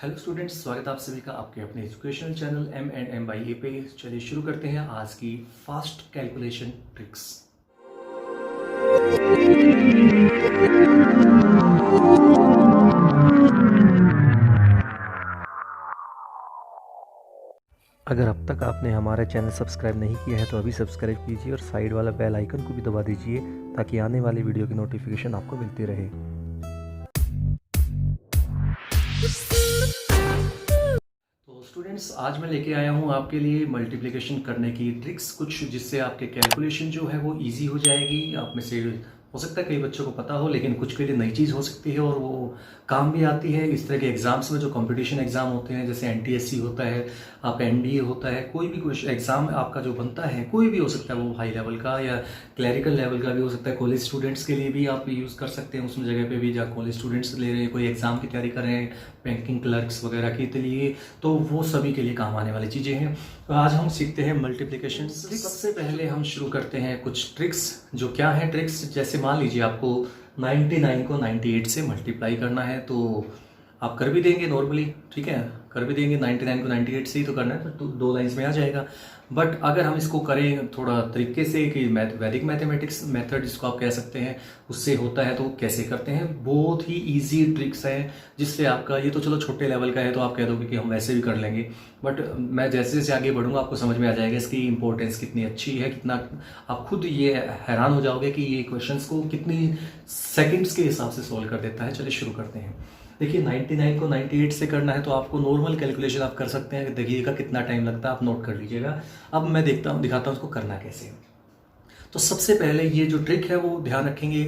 Hello students, स्वागत है आप सभी का आपके अपने educational channel M&M by A पे। चलिए शुरू करते हैं आज की फास्ट कैलकुलेशन ट्रिक्स। अगर अब तक आपने हमारा चैनल सब्सक्राइब नहीं किया है तो अभी सब्सक्राइब कीजिए और साइड वाला बेल आइकन को भी दबा दीजिए ताकि आने वाली वीडियो की नोटिफिकेशन आपको मिलती रहे। तो स्टूडेंट्स, आज मैं लेके आया हूँ आपके लिए मल्टीप्लिकेशन करने की ट्रिक्स, कुछ जिससे आपके कैलकुलेशन जो है वो इजी हो जाएगी। आप में से हो सकता है कई बच्चों को पता हो, लेकिन कुछ के लिए नई चीज़ हो सकती है और वो काम भी आती है। इस तरह के एग्जाम्स में जो कंपटीशन एग्जाम होते हैं, जैसे NTSC होता है, आपका NDA होता है, कोई भी कुछ एग्जाम आपका जो बनता है, कोई भी हो सकता है, वो हाई लेवल का या क्लरिकल लेवल का भी हो सकता है। कॉलेज स्टूडेंट्स के लिए भी आप यूज़ कर सकते हैं उसमें जगह पे भी, जहाँ कॉलेज स्टूडेंट्स ले रहे हैं, कोई एग्जाम की तैयारी कर रहे हैं, बैंकिंग क्लर्क्स वगैरह के लिए, तो वो सभी के लिए काम आने वाली चीज़ें हैं। तो आज हम सीखते हैं मल्टीप्लिकेशन। सबसे पहले हम शुरू करते हैं कुछ ट्रिक्स। जो क्या है ट्रिक्स, जैसे मान लीजिए आपको 99 को 98 से मल्टीप्लाई करना है, तो आप कर भी देंगे नॉर्मली, ठीक है, कर भी देंगे। 99 को 98 से ही तो करना है, तो दो लाइन्स में आ जाएगा। बट अगर हम इसको करें थोड़ा तरीके से कि वैदिक मैथमेटिक्स मेथड जिसको आप कह सकते हैं, उससे होता है, तो कैसे करते हैं। बहुत ही इजी ट्रिक्स हैं जिससे आपका, ये तो चलो छोटे लेवल का है तो आप कह दोगे कि हम वैसे भी कर लेंगे, बट मैं जैसे जैसे आगे बढ़ूंगा आपको समझ में आ जाएगा इसकी इंपॉर्टेंस कितनी अच्छी है, कितना आप खुद ये हैरान हो जाओगे कि ये क्वेश्चंस को कितनी सेकंड्स के हिसाब से सोल्व कर देता है। चलिए शुरू करते हैं। देखिए 99 को 98 से करना है तो आपको नॉर्मल कैलकुलेशन आप कर सकते हैं। देखिएगा कितना टाइम लगता है, आप नोट कर लीजिएगा। अब मैं दिखाता हूँ उसको करना कैसे। तो सबसे पहले ये जो ट्रिक है वो ध्यान रखेंगे,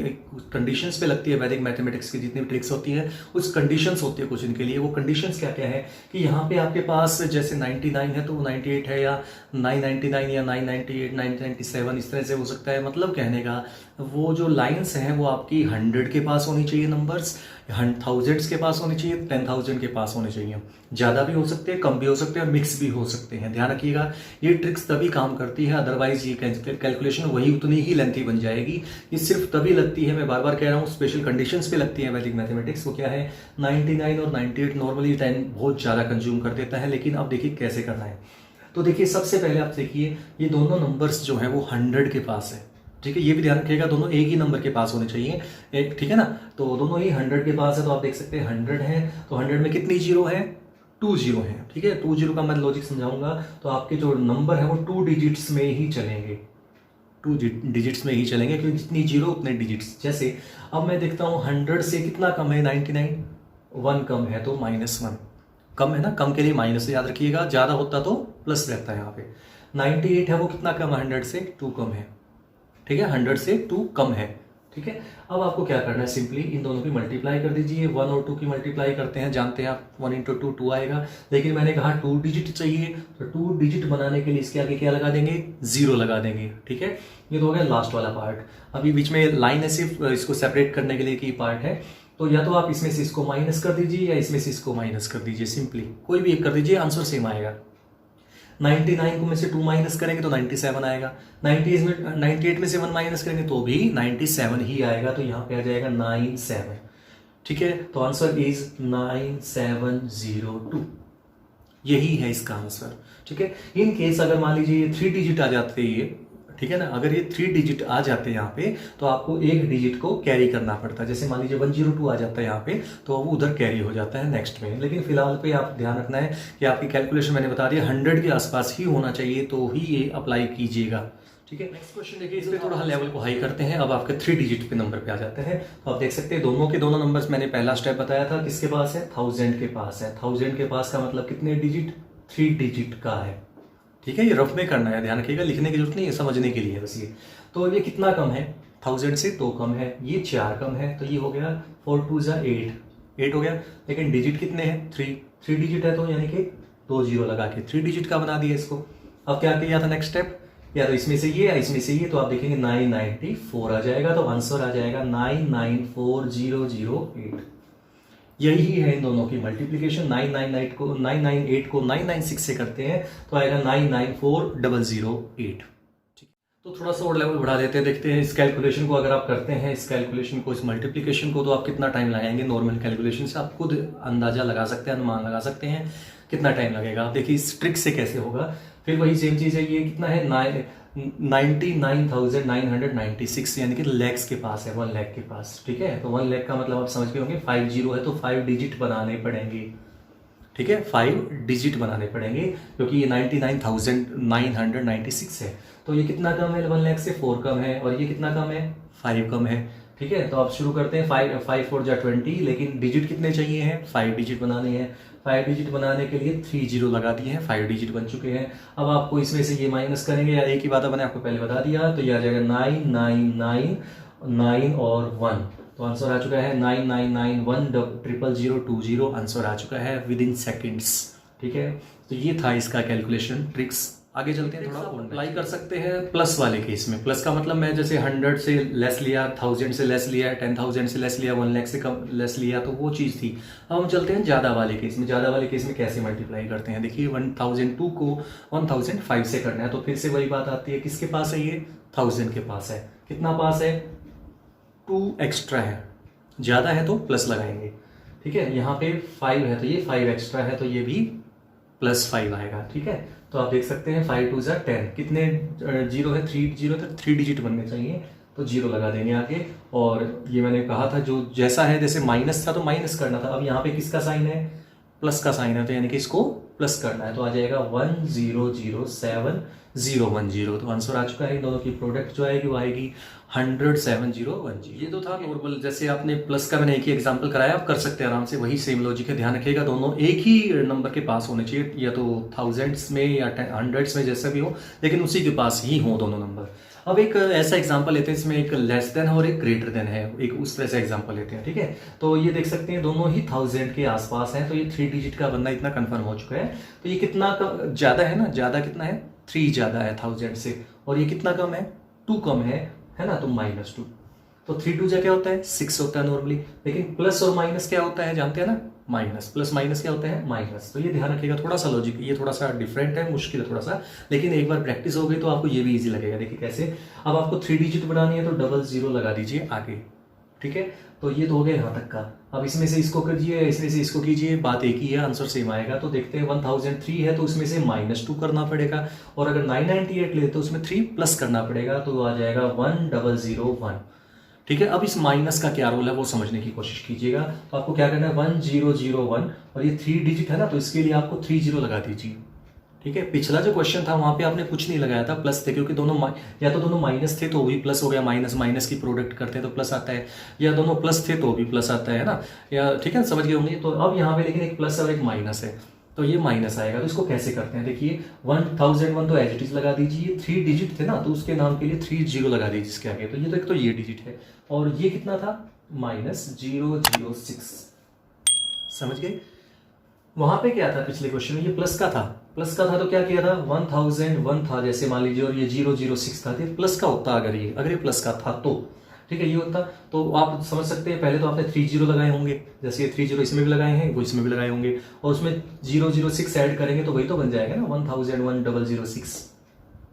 कंडीशंस पे लगती है। वैदिक मैथमेटिक्स की जितनी भी ट्रिक्स होती है उस कंडीशंस होती है कुछ इनके लिए। वो कंडीशंस क्या क्या है कि यहाँ पे आपके पास जैसे 99 है तो वो 98 है, या 999 या 998 997, इस तरह से हो सकता है। मतलब कहने का वो जो लाइन्स हैं वो आपकी 100 के पास होनी चाहिए, नंबर्स थाउजेंड्स के पास होनी चाहिए, 10,000 के पास होने चाहिए। ज़्यादा भी हो सकते हैं, कम भी हो सकते हैं, मिक्स भी हो सकते हैं। ध्यान रखिएगा, ये ट्रिक्स तभी काम करती है, अदरवाइज ये कैलकुलेशन वही उतनी ही लेंथी बन जाएगी। ये सिर्फ तभी लगती है, मैं बार बार कह रहा हूँ, स्पेशल कंडीशंस पे लगती है वैदिक मैथमेटिक्स। वो क्या है, 99 और 98 नॉर्मली टाइम बहुत ज़्यादा कंज्यूम कर देता है, लेकिन अब देखिए कैसे करना है। तो देखिए सबसे पहले आप देखिए ये दोनों नंबर्स जो है वो 100 के पास है, ठीक है। ये भी ध्यान रखिएगा, दोनों एक ही नंबर के पास होने चाहिए, एक, ठीक है ना। तो दोनों ही 100 के पास है, तो आप देख सकते हैं 100 है, तो 100 में कितनी जीरो है, 2 जीरो है, ठीक है। 2 जीरो का मैं लॉजिक समझाऊंगा। तो आपके जो नंबर है वो 2 डिजिट्स में ही चलेंगे, 2 डिजिट्स में ही चलेंगे, क्योंकि जितनी जीरो उतने डिजिट्स। जैसे अब मैं देखता हूँ 100 से कितना कम है 99, 1 कम है तो -1 कम है ना, कम के लिए माइनस याद रखिएगा, ज़्यादा होता तो प्लस रहता है यहाँ पे। 98 है वो कितना कम है, 100 से 2 कम है, ठीक है, 100 से 2 कम है, ठीक है। अब आपको क्या करना है, सिंपली इन दोनों की मल्टीप्लाई कर दीजिए। 1 और 2 की मल्टीप्लाई करते हैं, जानते हैं आप, 1 × 2 2 आएगा, लेकिन मैंने कहा 2 डिजिट चाहिए, तो 2 डिजिट बनाने के लिए इसके आगे क्या लगा देंगे, 0 लगा देंगे, ठीक है। ये तो हो गया लास्ट वाला पार्ट। अभी बीच में लाइन है सिर्फ इसको सेपरेट करने के लिए की पार्ट है, तो या तो आप इसमें से इसको माइनस कर दीजिए या इसमें से इसको माइनस कर दीजिए, सिंपली कोई भी एक कर दीजिए, आंसर सेम आएगा। 99 को में से 2 माइनस करेंगे तो 97 आएगा, 98 में से 1 माइनस करेंगे तो भी 97 ही आएगा, तो यहाँ पे आ जाएगा 97, ठीक है। तो आंसर इज 9702, यही है इसका आंसर, ठीक है। इन केस अगर मान लीजिए ये 3 डिजिट आ जाते हैं ये, ठीक है ना, अगर ये 3 डिजिट आ जाते हैं यहाँ पे तो आपको एक डिजिट को कैरी करना पड़ता है। जैसे मान लीजिए 102 आ जाता है यहाँ पे, तो वो उधर कैरी हो जाता है नेक्स्ट में। लेकिन फिलहाल पे आप ध्यान रखना है कि आपकी कैलकुलेशन मैंने बता दिया 100 के आसपास ही होना चाहिए, तो ही ये अप्लाई कीजिएगा, ठीक है। नेक्स्ट क्वेश्चन देखिए, इस पे थोड़ा लेवल को हाई करते हैं। अब आपके 3 डिजिट पे नंबर पे आ जाते हैं, तो आप देख सकते हैं दोनों के दोनों नंबर्स मैंने पहला स्टेप बताया था, किसके पास है, 1000 के पास है। 1000 के पास का मतलब कितने डिजिट, 3 डिजिट का है, ठीक है। ये रफ में करना है, ध्यान रखिएगा, लिखने की जरूरत नहीं है, समझने के लिए बस ये। तो ये कितना कम है, 1000 से 2 कम है, ये 4 कम है, तो ये हो गया 4 2 जा 8 हो गया। लेकिन डिजिट कितने हैं, 3 डिजिट है, तो यानी कि 2 जीरो लगा के 3 डिजिट का बना दिया इसको। अब क्या किया था नेक्स्ट स्टेप, या तो इसमें से ये या इसमें से ये, तो आप देखेंगे 994 आ जाएगा, तो आंसर आ जाएगा 994008। यही है इन दोनों की मल्टीप्लिकेशन। 998 को 996 से करते हैं तो आएगा 994008, ठीक है। तो थोड़ा सा और लेवल बढ़ा देते हैं, देखते हैं इस कैलकुलेशन को अगर आप करते हैं, इस कैलकुलेशन को, इस मल्टीप्लिकेशन को, तो आप कितना टाइम लगाएंगे। नॉर्मल कैलकुलेशन से आप खुद अंदाजा लगा सकते हैं, अनुमान लगा सकते हैं कितना टाइम लगेगा। आप देखिए इस ट्रिक से कैसे होगा। फिर वही सेम चीज़ है, ये कितना है 99,996 यानी कि लैक्स के पास है, 1 लाख के पास। ठीक है, तो 1 लाख का मतलब आप समझ गए होंगे 5 जीरो है तो 5 डिजिट बनाने पड़ेंगे। ठीक है, 5 डिजिट बनाने पड़ेंगे क्योंकि ये 99,996 है। तो ये कितना कम है 1 लाख से, 4 कम है, और ये कितना कम है 5 कम है। ठीक है, तो आप शुरू करते हैं 5 4 जा 20, लेकिन डिजिट कितने चाहिए हैं, 5 डिजिट बनाने हैं। 5 डिजिट बनाने के लिए 3 जीरो लगा दिए हैं, 5 डिजिट बन चुके हैं। अब आपको इसमें से ये माइनस करेंगे, या एक ही बात मैंने आपको पहले बता दिया, तो ये आ जाएगा 9 9 9 9 और 1। तो आंसर आ चुका है 9991000020। आंसर आ चुका है विद इन सेकेंड्स। ठीक है, तो ये था इसका कैलकुलेशन ट्रिक्स। आगे चलते हैं, थोड़ा अप्लाई कर सकते हैं प्लस वाले केस में। प्लस का मतलब मैं जैसे 100 से लेस लिया, 1000 से लेस लिया, 10,000 से लेस लिया, 1 लाख से कम लेस लिया, तो वो चीज़ थी। अब हम चलते हैं ज़्यादा वाले केस में। ज़्यादा वाले केस में कैसे मल्टीप्लाई करते हैं, देखिए 1002 को 1005 से करना है, तो फिर से वही बात आती है, किसके पास है ये 1000 के पास है। कितना पास है 2 एक्स्ट्रा है, ज़्यादा है तो प्लस लगाएंगे। ठीक है, यहाँ पे 5 है तो ये 5 एक्स्ट्रा है तो ये भी +5 आएगा। ठीक है, तो आप देख सकते हैं 5 2 = 10, कितने जीरो है 3 जीरो, तो 3 डिजिट बनने चाहिए, तो जीरो लगा देंगे आगे। और ये मैंने कहा था जो जैसा है, जैसे माइनस था तो माइनस करना था, अब यहाँ पे किसका साइन है, प्लस का साइन है, तो यानी कि इसको प्लस करना है, तो आ जाएगा 1007010। तो आंसर आ चुका है। इन दोनों की प्रोडक्ट जो आएगी वो आएगी 1007010। ये तो था नॉर्मल, जैसे आपने प्लस का मैंने एक ही एग्जांपल कराया, आप कर सकते हैं आराम से, वही सेम लॉजिक है। ध्यान रखिएगा दोनों एक ही नंबर के पास होने चाहिए, या तो थाउजेंड्स में या हंड्रेड्स में, जैसा भी हो, लेकिन उसी के पास ही हो दोनों नंबर। अब एक ऐसा एग्जांपल लेते हैं, इसमें एक लेस देन और एक ग्रेटर देन है, एक उस तरह से एग्जांपल लेते हैं। ठीक है, तो ये देख सकते हैं दोनों ही 1000 के आसपास हैं, तो ये 3 डिजिट का बनना इतना कंफर्म हो चुका है। तो ये कितना ज़्यादा है ना, ज़्यादा कितना है 3 ज़्यादा है 1000 से, और ये कितना कम है 2 कम है ना, तो -2। तो 3 2 क्या होता है 6 होता है नॉर्मली, लेकिन प्लस और माइनस क्या होता है जानते हैं ना, माइनस प्लस माइनस क्या होता है माइनस। तो ये ध्यान रखिएगा, थोड़ा सा लॉजिक ये थोड़ा सा डिफरेंट है, मुश्किल है थोड़ा सा, लेकिन एक बार प्रैक्टिस हो गई तो आपको ये भी इजी लगेगा। देखिए कैसे, अब आपको 3 डिजिट बनानी है तो 00 लगा दीजिए आगे। ठीक है, तो ये तो हो गया यहाँ तक का। अब इसमें से इसको कीजिए, इसमें से इसको कीजिए, बात एक ही है, आंसर सेम आएगा। तो देखते हैं 1003 है तो उसमें से -2 करना पड़ेगा, और अगर 998 ले तो उसमें 3 प्लस करना पड़ेगा, तो आ जाएगा 1001। ठीक है, अब इस माइनस का क्या रोल है वो समझने की कोशिश कीजिएगा। तो आपको क्या करना है 1001, और ये 3 डिजिट है ना, तो इसके लिए आपको 3 जीरो लगा दीजिए। ठीक है, पिछला जो क्वेश्चन था वहां पे आपने कुछ नहीं लगाया था, प्लस थे, क्योंकि दोनों या तो दोनों माइनस थे तो वो भी प्लस हो गया, माइनस माइनस की प्रोडक्ट करते हैं तो प्लस आता है, या दोनों प्लस थे तो भी प्लस आता है ना, या ठीक है समझ गए होंगे। तो अब यहाँ पे लेकिन एक प्लस और एक माइनस है, तो ये माइनस आएगा। तो इसको कैसे करते हैं, देखिए 1001 तो एज इट इज लगा दीजिए, 3 डिजिट थे ना तो उसके नाम के लिए 3 जीरो लगा दीजिए इसके आगे। तो ये तो एक तो ये डिजिट है, और ये कितना था -006, समझ गए। वहां पे क्या था पिछले क्वेश्चन में, ये प्लस का था, तो क्या किया था 1001 था जैसे मान लीजिए, और ये 006 था, तो प्लस का होता अगर ये प्लस का था तो ठीक है ये होता। तो आप समझ सकते हैं, पहले तो आपने 3 जीरो लगाए होंगे, जैसे ये 3 जीरो इसमें भी लगाए हैं, वो इसमें भी लगाए होंगे, और उसमें 006 ऐड करेंगे तो वही तो बन जाएगा ना 1001,006,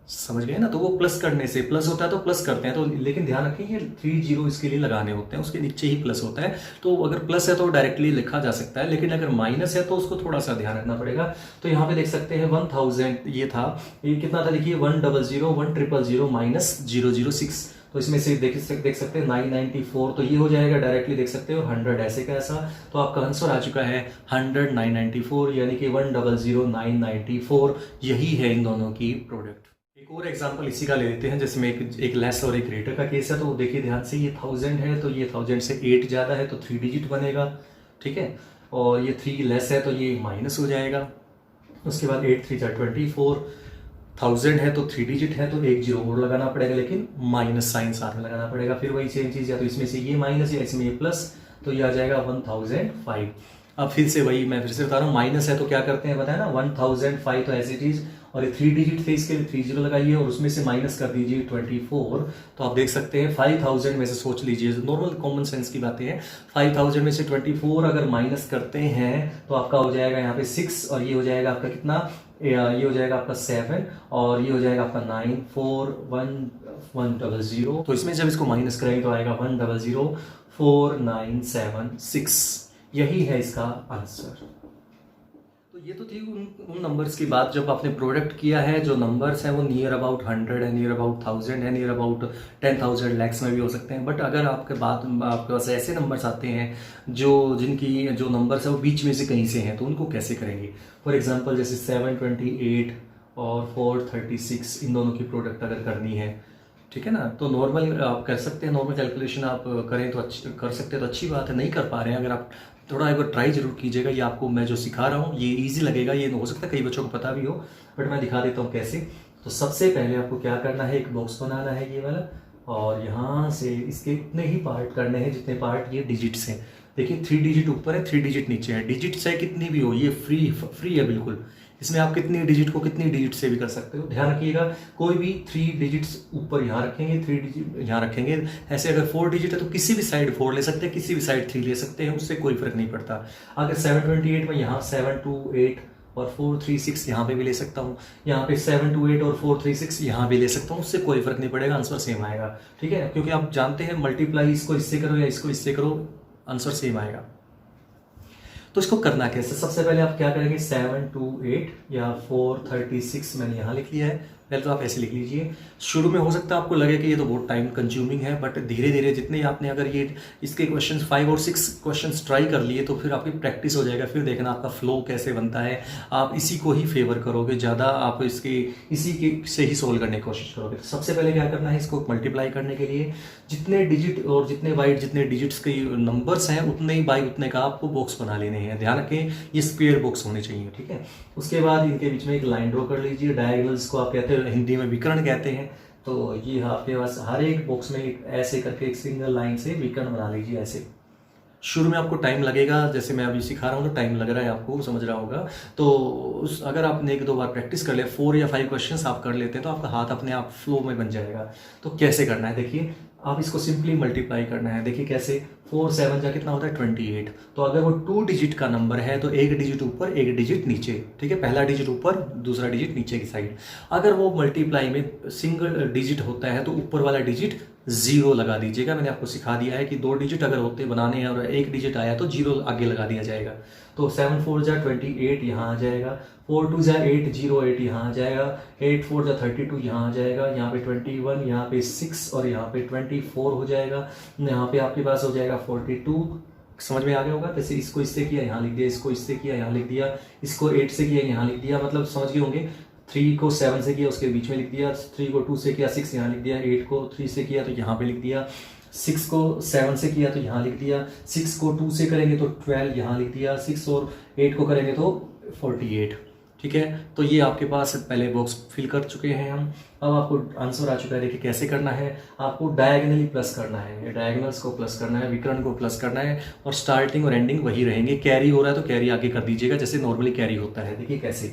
समझ गए ना। तो वो प्लस करने से, प्लस होता है तो प्लस करते हैं, तो लेकिन ध्यान रखिए ये 3 जीरो इसके लिए लगाने होते हैं, उसके नीचे ही प्लस होता है। तो अगर प्लस है तो डायरेक्टली लिखा जा सकता है, लेकिन अगर माइनस है तो उसको थोड़ा सा ध्यान रखना पड़ेगा। तो यहाँ पे देख सकते हैं 1000 ये था, ये कितना था देखिए 100,100 -006, तो इसमें से देख सकते हैं 994, तो ये हो जाएगा डायरेक्टली देख सकते हो 100 ऐसे कैसा। तो आपका आंसर आ चुका है 100,994, यानी कि 100,994, यही है इन दोनों की प्रोडक्ट। एक और एग्जांपल इसी का ले लेते हैं, जिसमें एक लेस और एक ग्रेटर का केस है। तो देखिए ध्यान से, ये 1000 है तो ये 1000 से 8 ज़्यादा है तो 3 डिजिट बनेगा। ठीक है, और ये 3 लेस है तो ये माइनस हो जाएगा। उसके बाद 8 3 = 24, 1000 है तो 3 डिजिट है तो 1 जीरो और लगाना पड़ेगा, लेकिन माइनस साइन साथ में लगाना पड़ेगा। फिर वही सेम चीज़, या तो इसमें से ये माइनस या इसमें ये प्लस, तो ये आ जाएगा 1005। अब फिर से वही, मैं फिर से बता रहा हूँ, माइनस है तो क्या करते हैं बताया ना 1005, तो एज इट इज, और ये 3 डिजिट थे इसके लिए 3 जीरो लगाइए, और उसमें से माइनस कर दीजिए 24। तो आप देख सकते हैं 5000 में से, सोच लीजिए नॉर्मल कॉमन सेंस की बातें हैं, 5000 में से 24 अगर माइनस करते हैं तो आपका हो जाएगा यहाँ पे 6, और ये हो जाएगा आपका कितना ये हो जाएगा आपका 7 और ये हो जाएगा आपका 9 4 1 100। तो इसमें जब इसको माइनस करेंगे तो आएगा 100 4 9 7 6। यही है इसका आंसर। तो ये तो थी उन नंबर्स की बात जब आपने प्रोडक्ट किया है। जो नंबर्स हैं वो नियर अबाउट 100 है, नियर अबाउट 1000 है, नियर अबाउट 10,000 लैक्स में भी हो सकते हैं। बट अगर आपके पास ऐसे नंबर्स आते हैं जिनकी जो नंबर्स है वो बीच में से कहीं से हैं, तो उनको कैसे करेंगे। फॉर एग्जांपल जैसे 728 और 436 इन दोनों की प्रोडक्ट अगर करनी है, ठीक है ना, तो नॉर्मल आप कर सकते हैं। नॉर्मल कैलकुलेशन आप करें तो कर सकते हैं तो अच्छी बात है। नहीं कर पा रहे हैं अगर आप थोड़ा एक बार ट्राई जरूर कीजिएगा। ये आपको मैं जो सिखा रहा हूँ ये इजी लगेगा, ये हो सकता है कई बच्चों को पता भी हो, बट मैं दिखा देता हूँ कैसे। तो सबसे पहले आपको क्या करना है, एक बॉक्स बनाना है ये वाला, और यहाँ से इसके उतने ही पार्ट करने हैं जितने पार्ट ये डिजिट्स हैं। देखिए 3 डिजिट ऊपर है, 3 डिजिट नीचे है। डिजिट चाहे कितनी भी हो, ये फ्री है बिल्कुल। इसमें आप कितनी डिजिट को कितनी डिजिट से भी कर सकते हो। ध्यान रखिएगा कोई भी 3 डिजिट्स ऊपर यहाँ रखेंगे, 3 डिजिट यहाँ रखेंगे। ऐसे अगर 4 डिजिट है तो किसी भी साइड 4 ले सकते हैं, किसी भी साइड 3 ले सकते हैं, उससे कोई फर्क नहीं पड़ता। अगर 728 में यहाँ 728 और 436 यहाँ पे भी ले सकता हूँ, यहाँ पे 728 और 436 यहाँ भी ले सकता हूँ, उससे कोई फर्क नहीं पड़ेगा, आंसर सेम आएगा। ठीक है, क्योंकि आप जानते हैं मल्टीप्लाई इसको इससे करो या इसको इससे करो, आंसर सेम आएगा। तो इसको करना कैसे, सबसे पहले आप क्या करेंगे, 728 या 436 मैंने यहाँ लिख लिया है। पहले तो आप ऐसे लिख लीजिए। शुरू में हो सकता है आपको लगे कि ये तो बहुत टाइम कंज्यूमिंग है, बट धीरे धीरे जितने आपने अगर ये इसके क्वेश्चन 5 और 6 क्वेश्चंस ट्राई कर लिए तो फिर आपकी प्रैक्टिस हो जाएगा। फिर देखना आपका फ्लो कैसे बनता है, आप इसी को ही फेवर करोगे ज़्यादा, आप इसी के से ही सोल्व करने की कोशिश करोगे। तो सबसे पहले क्या करना है, इसको मल्टीप्लाई करने के लिए जितने डिजिट और जितने बाइट जितने डिजिट्स के नंबर्स हैं उतने ही बाई उतने का आपको बॉक्स बना लेने हैं। ध्यान रखें ये स्क्वायर बॉक्स होने चाहिए। ठीक है, उसके बाद इनके बीच में एक लाइन ड्रॉ कर लीजिए। डायगोनल्स को आप कहते हैं, हिंदी में विकर्ण कहते हैं। तो ये आपके पास हर एक बॉक्स में ऐसे करके एक सिंगल लाइन से विकर्ण बना लीजिए। ऐसे शुरू में आपको टाइम लगेगा, जैसे मैं अभी सिखा रहा हूँ तो टाइम लग रहा है, आपको समझ रहा होगा। तो अगर आपने 1-2 बार प्रैक्टिस कर ले, 4 या 5 क्वेश्चंस आप कर लेते हैं तो आपका हाथ अपने आप फ्लो में बन जाएगा। तो कैसे करना है देखिए, आप इसको सिंपली मल्टीप्लाई करना है। देखिए कैसे, 4 7 जा कितना होता है 28। तो अगर वो 2 डिजिट का नंबर है तो एक डिजिट ऊपर एक डिजिट नीचे। ठीक है, पहला डिजिट ऊपर दूसरा डिजिट नीचे की साइड। अगर वो मल्टीप्लाई में सिंगल डिजिट होता है तो ऊपर वाला डिजिट 0 लगा दीजिएगा। मैंने आपको सिखा दिया है कि 2 डिजिट अगर होते बनाने हैं और एक डिजिट आया तो 0 आगे लगा दिया जाएगा। तो 7 4 जा 28 यहाँ आ जाएगा, 4 2 जा 8 0 8 यहाँ आ जाएगा, 8 4 जा 32 यहाँ आ जाएगा, यहाँ पे 21, यहाँ पे 6 और यहाँ पे 24 हो जाएगा। यहाँ पे आपके पास हो जाएगा 42। समझ में आ गया होगा। जैसे इसको इससे किया यहाँ लिख दिया, इसको इससे किया यहाँ लिख दिया, इसको 8 से किया यहाँ लिख दिया, मतलब समझ गए होंगे। 3 को 7 से किया उसके बीच में लिख दिया, 3 को 2 से किया 6 यहाँ लिख दिया, 8 को 3 से किया तो यहाँ पे लिख दिया, 6 को 7 से किया तो यहाँ लिख दिया, 6 को 2 से करेंगे तो 12 यहाँ लिख दिया, 6 और 8 को करेंगे तो 48। ठीक है, तो ये आपके पास पहले बॉक्स फिल कर चुके हैं हम। अब आपको आंसर आ चुका है। देखिए कैसे करना है, आपको डायगोनली प्लस करना है, डायगोनल्स को प्लस करना है, विकर्ण को प्लस करना है, और स्टार्टिंग और एंडिंग वही रहेंगे। कैरी हो रहा है तो कैरी आगे कर दीजिएगा जैसे नॉर्मली कैरी होता है। देखिए कैसे,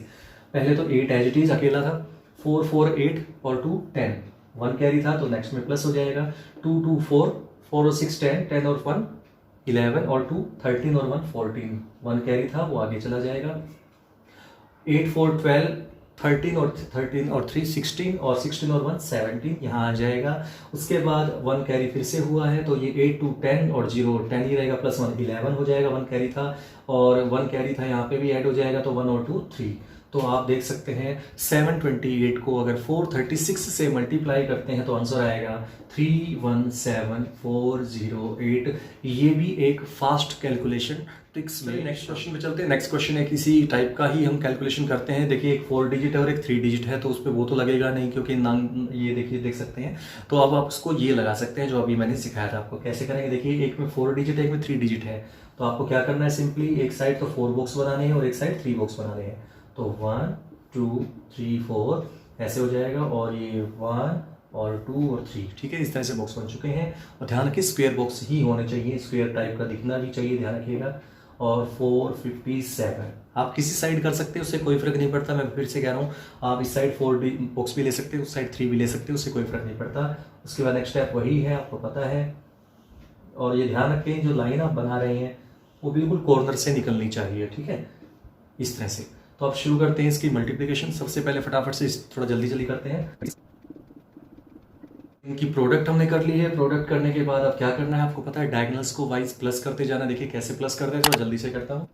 पहले तो 8 एज इट इज अकेला था, 4 4 8 और 2 10, 1 कैरी था तो नेक्स्ट में प्लस हो जाएगा। 2 2 4, 4 और 6 10, 10 और 1 11 और 2 13 और 1 14, 1 कैरी था वो आगे चला जाएगा। 8 4 12, 13 और 3 16 और 16 और 1 17 यहाँ आ जाएगा। उसके बाद 1 कैरी फिर से हुआ है तो ये 8 2 10 और 0 10 ही रहेगा, प्लस 1 11 हो जाएगा। 1 कैरी था और 1 कैरी था यहाँ पे भी ऐड हो जाएगा तो 1 और 2 3। तो आप देख सकते हैं 728 को अगर 436 से मल्टीप्लाई करते हैं तो आंसर आएगा 317,408। ये भी एक फास्ट कैलकुलेशन ट्रिक्स में। नेक्स्ट क्वेश्चन में चलते हैं। नेक्स्ट क्वेश्चन है किसी टाइप का ही हम कैलकुलेशन करते हैं। देखिए एक 4 डिजिट है और एक 3 डिजिट है तो उस पर वो तो लगेगा नहीं क्योंकि ये देखिए देख सकते हैं। तो अब आप उसको ये लगा सकते हैं जो अभी मैंने सिखाया था आपको। कैसे करेंगे, देखिए एक में 4 डिजिट है एक में 3 डिजिट है। तो आपको क्या करना है, सिंपली एक साइड तो 4 बॉक्स बनाने हैं और एक साइड 3 बॉक्स बनाने हैं। तो 1 2 3 4 ऐसे हो जाएगा और ये 1 और 2 और 3। ठीक है, इस तरह से बॉक्स बन चुके हैं। और ध्यान रखिए स्क्वायर बॉक्स ही होने चाहिए, स्क्वायर टाइप का दिखना भी चाहिए, ध्यान रखिएगा। और 457 आप किसी साइड कर सकते हैं, उससे कोई फर्क नहीं पड़ता। मैं फिर से कह रहा हूँ, आप इस साइड 4 बॉक्स भी ले सकते हैं, उस साइड 3 भी ले सकते हैं, उससे कोई फर्क नहीं पड़ता। उसके बाद नेक्स्ट स्टेप वही है, आपको पता है। और ये ध्यान रखें जो लाइन आप बना रहे हैं वो बिल्कुल कॉर्नर से निकलनी चाहिए। ठीक है, इस तरह से। तो अब शुरू करते हैं इसकी मल्टीप्लिकेशन। सबसे पहले फटाफट से थोड़ा जल्दी करते हैं। इनकी प्रोडक्ट हमने कर ली है। प्रोडक्ट करने के बाद अब क्या करना है आपको पता है, डायगोनल्स को वाइज प्लस करते जाना। देखिए कैसे प्लस करते हैं, थोड़ा जल्दी से करता हूँ।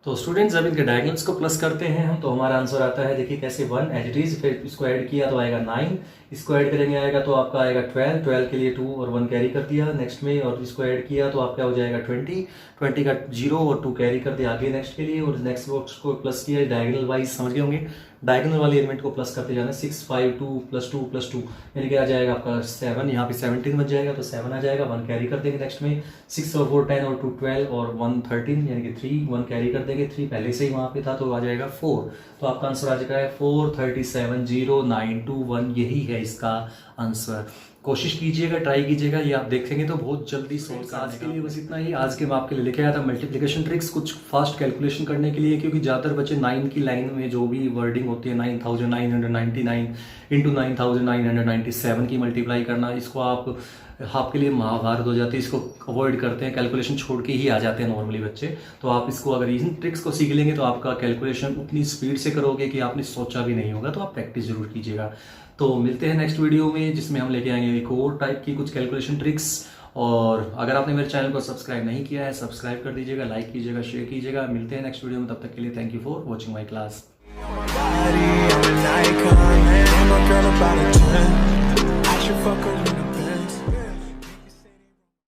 तो स्टूडेंट्स जब इनके डायगोनल्स को प्लस करते हैं हम, तो हमारा आंसर आता है, देखिए कैसे 1 एज इट इज, फिर इसको ऐड किया तो आएगा 9, इसको ऐड करेंगे आएगा तो आपका आएगा 12 के लिए 2 और 1 कैरी कर दिया नेक्स्ट में, और इसको ऐड किया तो आपका हो जाएगा 20 का 0 और 2 कैरी कर दिया आगे नेक्स्ट के लिए, और नेक्स्ट बॉक्स को प्लस किया डायगोनल वाइज, समझ गए होंगे। डायगोनल वाले एलिमेंट को प्लस करते जाना, 6 5 2 + 2 + 2 यानी कि आ जाएगा आपका 7, यहाँ पे 17 बच जाएगा तो 7 आ जाएगा, 1 कैरी कर देंगे नेक्स्ट में, 6 और 4 10 और 2 12 और 1 13 यानी कि 3 1 कैरी कर देंगे, 3 पहले से ही वहाँ पे था तो आ जाएगा 4। तो आपका आंसर आ जाएगा 4 37 0 9 2 1, यही है इसका आंसर। कोशिश कीजिएगा, ट्राई कीजिएगा, ये आप देखेंगे तो बहुत जल्दी सोल्व। आज के लिए बस इतना ही। आज के मैं आपके लिए लेके आया था मल्टीप्लिकेशन ट्रिक्स, कुछ फास्ट कैलकुलेशन करने के लिए, क्योंकि ज़्यादातर बच्चे 9 की लाइन में जो भी वर्डिंग होती है 9999 इंटू 9997 की मल्टीप्लाई करना, इसको आपके लिए महाभारत हो जाती है, इसको अवॉइड करते हैं, कैलकुलेशन छोड़ के ही आ जाते हैं नॉर्मली बच्चे। तो आप इसको अगर इन ट्रिक्स को सीख लेंगे तो आपका कैलकुलेशन उतनी स्पीड से करोगे कि आपने सोचा भी नहीं होगा। तो आप प्रैक्टिस जरूर कीजिएगा। तो मिलते हैं नेक्स्ट वीडियो में, जिसमें हम लेके आएंगे एक और टाइप की कुछ कैलकुलेशन ट्रिक्स। और अगर आपने मेरे चैनल को सब्सक्राइब नहीं किया है, सब्सक्राइब कर दीजिएगा, लाइक कीजिएगा, शेयर कीजिएगा। मिलते हैं नेक्स्ट वीडियो में, तब तक के लिए thank you for watching my class.